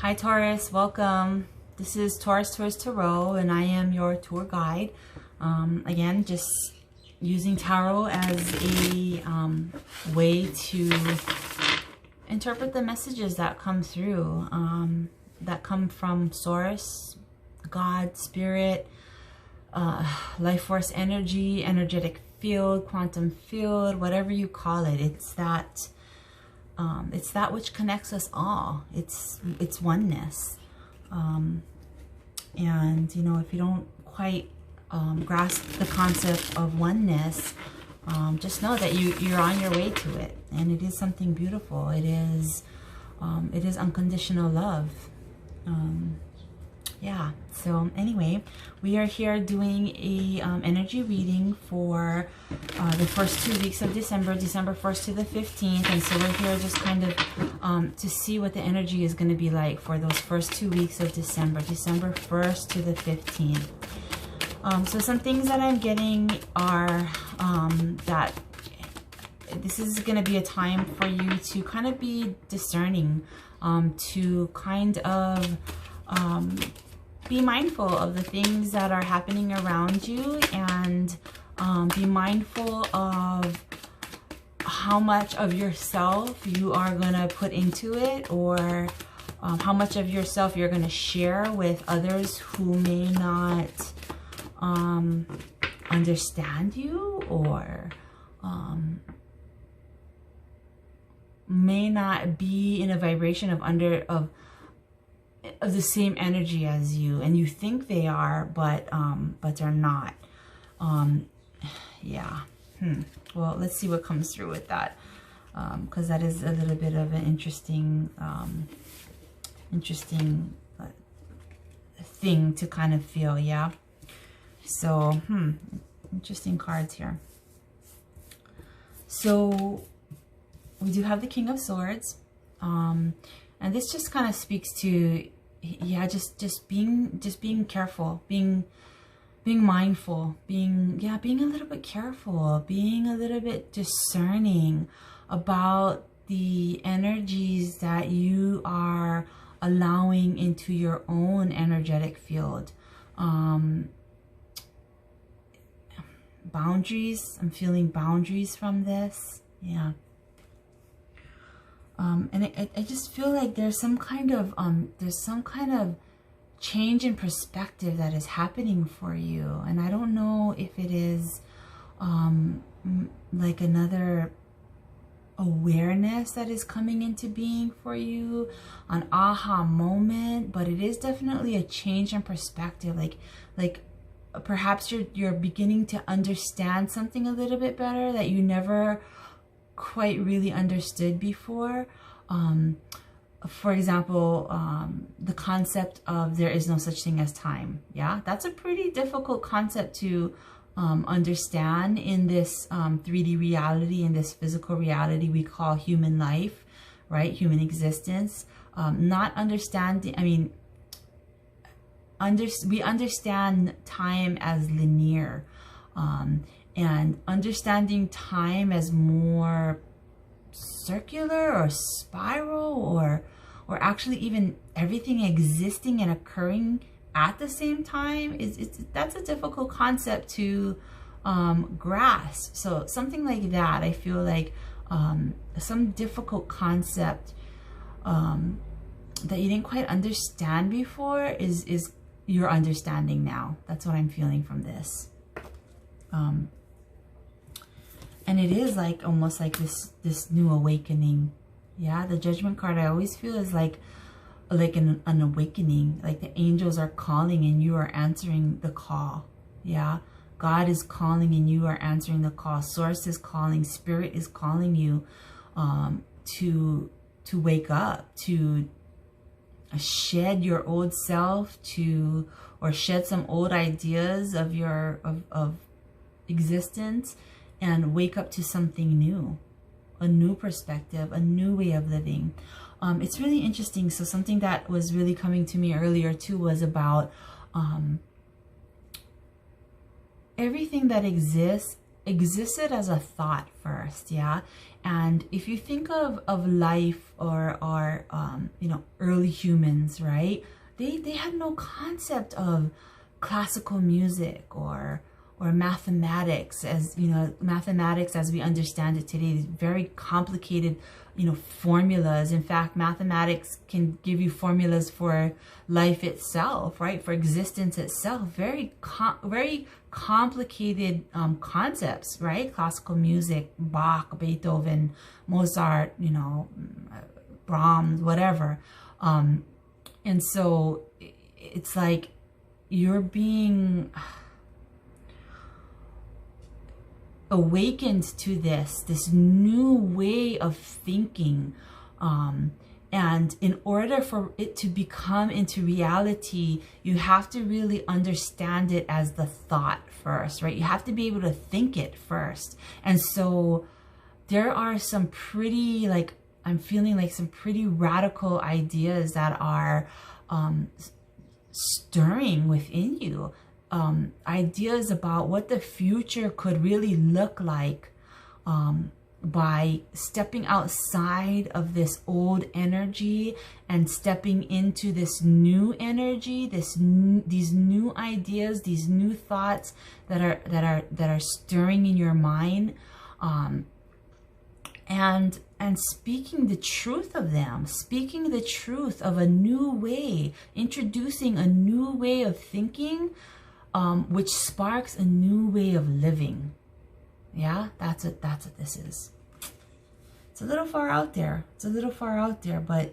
Hi Taurus, welcome. This is Taurus Tarot and I am your tour guide. Again, just using tarot as a way to interpret the messages that come through, that come from Source, God, Spirit, life force energy, energetic field, quantum field, whatever you call it. It's that which connects us all. It's oneness. And you know, if you don't quite grasp the concept of oneness, just know that you're on your way to it, and it is something beautiful. It is unconditional love. Yeah, so anyway, we are here doing a energy reading for the first 2 weeks of December, December 1st to the 15th. And so we're here just kind of to see what the energy is going to be like for those first 2 weeks of December, December 1st to the 15th. So some things that I'm getting are that this is going to be a time for you to kind of be discerning, to kind of be mindful of the things that are happening around you, and be mindful of how much of yourself you are going to put into it, or how much of yourself you're going to share with others who may not understand you, or may not be in a vibration of the same energy as you, and you think they are, but they're not. Yeah. Well, let's see what comes through with that, because that is a little bit of an interesting thing to kind of feel. Yeah. So interesting cards here. So we do have the King of Swords, and this just kind of speaks to, yeah, just being careful, being mindful, being a little bit careful, being a little bit discerning about the energies that you are allowing into your own energetic field. Boundaries, I'm feeling boundaries from this. Yeah. And I just feel like there's some kind of change in perspective that is happening for you, and I don't know if it is like another awareness that is coming into being for you, an aha moment, but it is definitely a change in perspective. Like perhaps you're beginning to understand something a little bit better that you never quite really understood before. For example, the concept of there is no such thing as time. Yeah, that's a pretty difficult concept to understand in this 3D reality, in this physical reality we call human life, right? Human existence. Not understanding, I mean, we understand time as linear, and understanding time as more circular or spiral, or actually even everything existing and occurring at the same time, that's a difficult concept to grasp. So something like that, I feel like some difficult concept that you didn't quite understand before is your understanding now. That's what I'm feeling from this. And it is like almost like this new awakening. Yeah, the Judgment card I always feel is like an awakening, like the angels are calling and you are answering the call. Yeah, God is calling and you are answering the call. Source is calling, Spirit is calling you to wake up, to shed your old self, or shed some old ideas of your of existence, and wake up to something new, a new perspective, a new way of living. It's really interesting. So something that was really coming to me earlier too was about everything that exists existed as a thought first, yeah. And if you think of life or you know, early humans, right, they had no concept of classical music or mathematics, as you know, mathematics as we understand it today is very complicated, you know, formulas. In fact, mathematics can give you formulas for life itself, right, for existence itself. Very complicated concepts, right? Classical music, Bach, Beethoven, Mozart, you know, Brahms, whatever. And so it's like you're being awakened to this new way of thinking, and in order for it to become into reality, you have to really understand it as the thought first, right? You have to be able to think it first. And so there are some pretty, like, I'm feeling like some pretty radical ideas that are stirring within you. Ideas about what the future could really look like by stepping outside of this old energy and stepping into this new energy, these new ideas, these new thoughts that are stirring in your mind, and speaking the truth of them, speaking the truth of a new way, introducing a new way of thinking, which sparks a new way of living. Yeah, that's what this is. It's a little far out there. It's a little far out there, but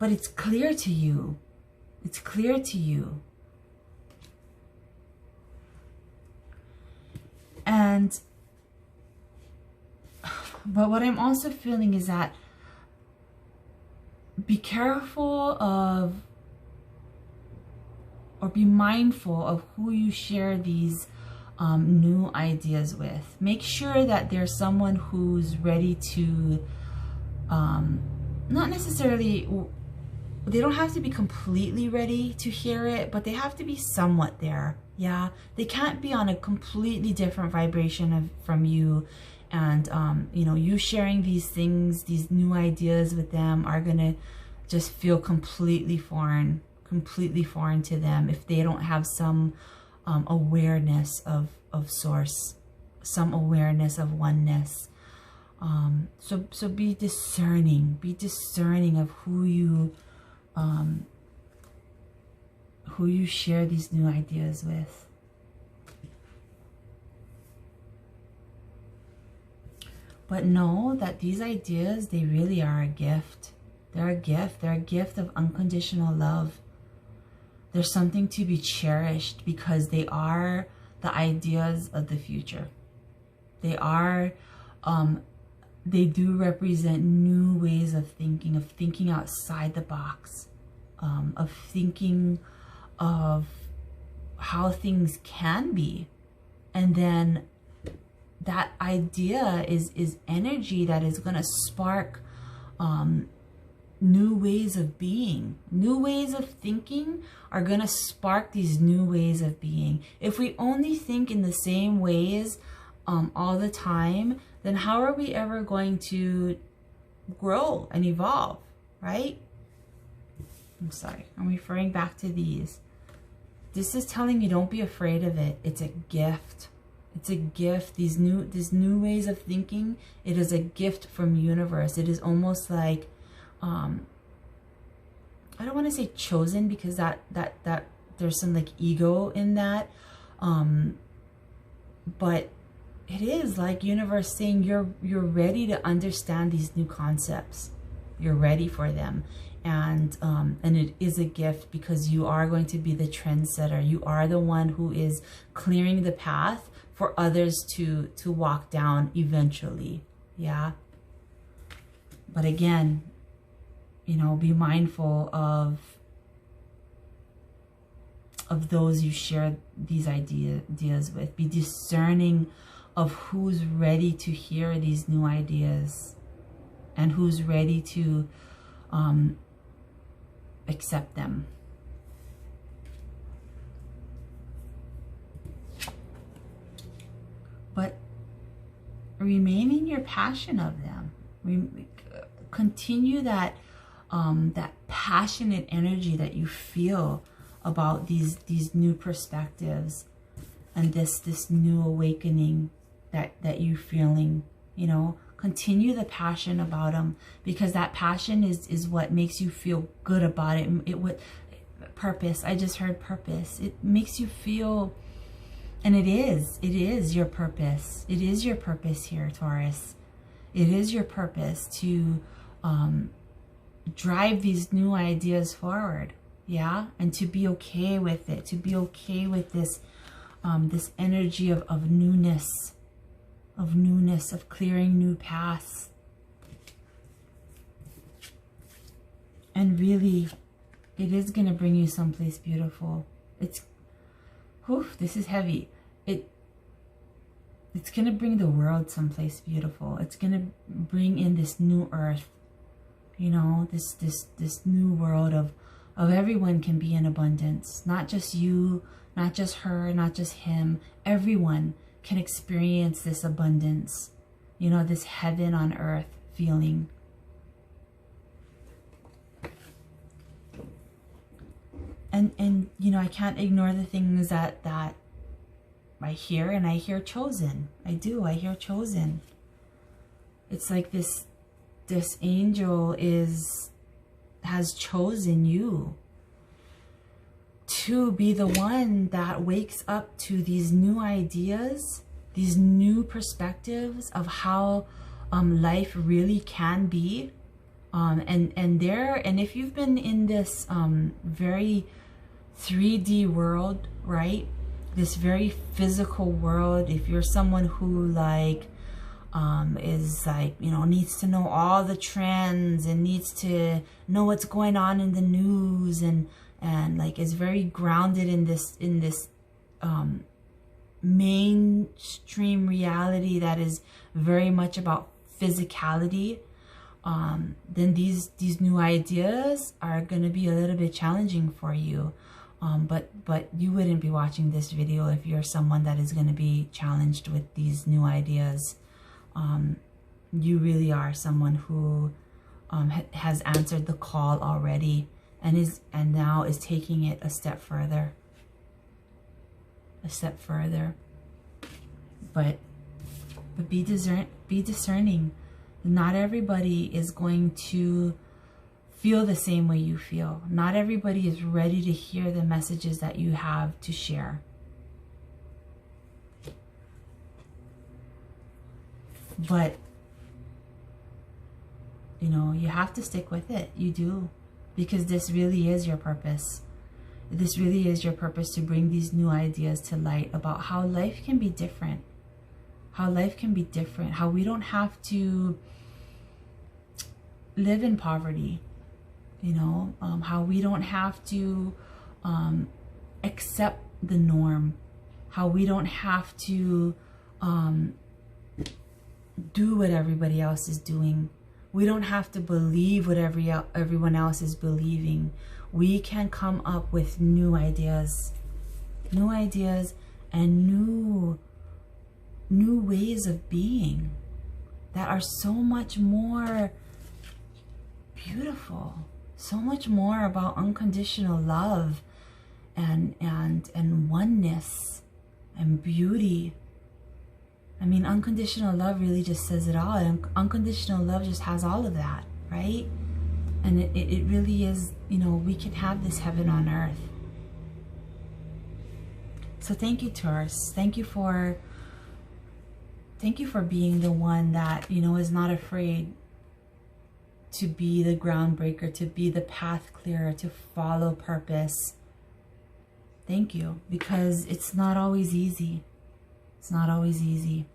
it's clear to you. It's clear to you. And but what I'm also feeling is that be careful of, or be mindful of who you share these new ideas with. Make sure that there's someone who's ready to, not necessarily, they don't have to be completely ready to hear it, but they have to be somewhat there. Yeah, they can't be on a completely different vibration from you. And, you know, you sharing these things, these new ideas with them are gonna just feel completely foreign to them if they don't have some awareness of source, some awareness of oneness. So be discerning of who you share these new ideas with. But know that these ideas, they really are a gift. They're a gift. They're a gift of unconditional love. They're something to be cherished because they are the ideas of the future. They are, they do represent new ways of thinking outside the box, of thinking of how things can be. And then that idea is energy that is going to spark new ways of being. New ways of thinking are going to spark these new ways of being. If we only think in the same ways all the time, then how are we ever going to grow and evolve, right? I'm sorry, I'm referring back to these. This is telling you, don't be afraid of it. It's a gift. It's a gift. These new ways of thinking, it is a gift from universe. It is almost like, I don't want to say chosen, because that there's some like ego in that, but it is like universe saying you're ready to understand these new concepts. You're ready for them, and it is a gift because you are going to be the trendsetter. You are the one who is clearing the path for others to walk down eventually. Yeah. But again, you know, be mindful of those you share these ideas with. Be discerning of who's ready to hear these new ideas and who's ready to accept them. remain in your passion of them. Continue that that passionate energy that you feel about these new perspectives and this new awakening that you're feeling. You know, continue the passion about them, because that passion is what makes you feel good about it. It would purpose. I just heard purpose. It makes you feel, and it is your purpose. It is your purpose here, Taurus. It is your purpose to drive these new ideas forward, yeah, and to be okay with it, to be okay with this this energy of newness, of clearing new paths. And really, it is going to bring you someplace beautiful. It's, whew, this is heavy. It's going to bring the world someplace beautiful. It's going to bring in this new earth, you know, this new world of everyone can be in abundance. Not just you, not just her, not just him. Everyone can experience this abundance, you know, this heaven on earth feeling. And you know, I can't ignore the things that I hear, and I hear chosen. I do. I hear chosen. It's like this angel has chosen you to be the one that wakes up to these new ideas, these new perspectives of how life really can be. And if you've been in this very 3D world, right? This very physical world, if you're someone who like is like, you know, needs to know all the trends and needs to know what's going on in the news, and like is very grounded in this mainstream reality that is very much about physicality, then these new ideas are going to be a little bit challenging for you. But you wouldn't be watching this video if you're someone that is going to be challenged with these new ideas. You really are someone who has answered the call already, and now is taking it a step further. But be discerning. Not everybody is going to feel the same way you feel. Not everybody is ready to hear the messages that you have to share. But, you know, you have to stick with it. You do. Because this really is your purpose. This really is your purpose, to bring these new ideas to light about how life can be different. How life can be different. How we don't have to live in poverty. You know, how we don't have to accept the norm. How we don't have to do what everybody else is doing. We don't have to believe what everyone else is believing. We can come up with new ideas and new ways of being that are so much more beautiful, so much more about unconditional love and oneness and beauty. I mean, unconditional love really just says it all. And unconditional love just has all of that, right? And it really is, you know, we can have this heaven on earth. So thank you, Taurus. Thank you for being the one that, you know, is not afraid to be the groundbreaker, to be the path clearer, to follow purpose. Thank you, because it's not always easy. It's not always easy.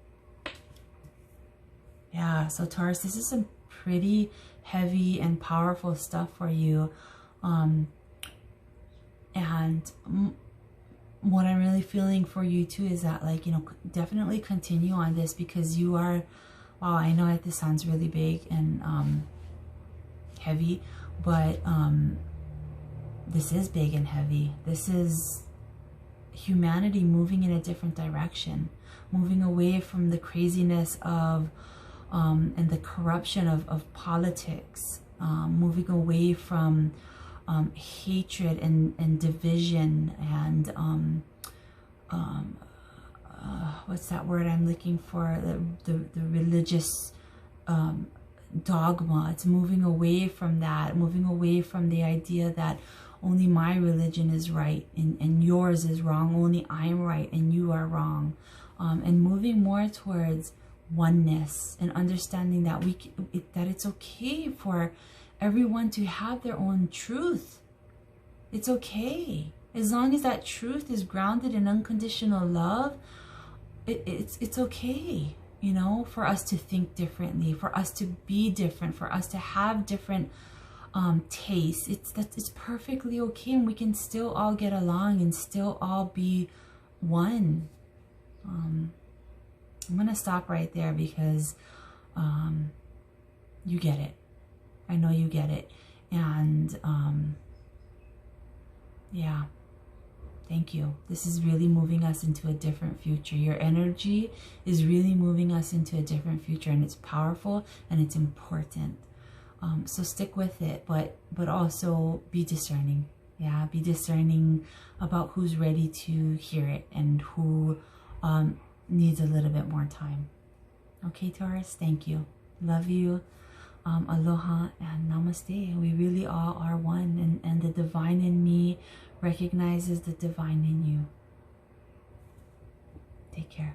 Yeah, so Taurus, this is some pretty heavy and powerful stuff for you. And what I'm really feeling for you too is that, like, you know, definitely continue on this, because you are, wow, I know that this sounds really big and heavy, but this is big and heavy. This is humanity moving in a different direction, moving away from the craziness of and the corruption of politics, moving away from hatred and division and what's that word I'm looking for? The religious dogma. It's moving away from that, moving away from the idea that only my religion is right and yours is wrong, only I'm right and you are wrong, and moving more towards oneness and understanding that that it's okay for everyone to have their own truth. It's okay as long as that truth is grounded in unconditional love. It's okay, you know, for us to think differently, for us to be different, for us to have different tastes. It's perfectly okay, and we can still all get along and still all be one. I'm gonna stop right there because you get it. I know you get it. And yeah, thank you. This is really moving us into a different future. Your energy is really moving us into a different future, and it's powerful and it's important. So stick with it, but also be discerning. Yeah, be discerning about who's ready to hear it and who needs a little bit more time. Okay, Taurus, thank you. Love you. Aloha and Namaste. We really all are one, and the divine in me recognizes the divine in you. Take care.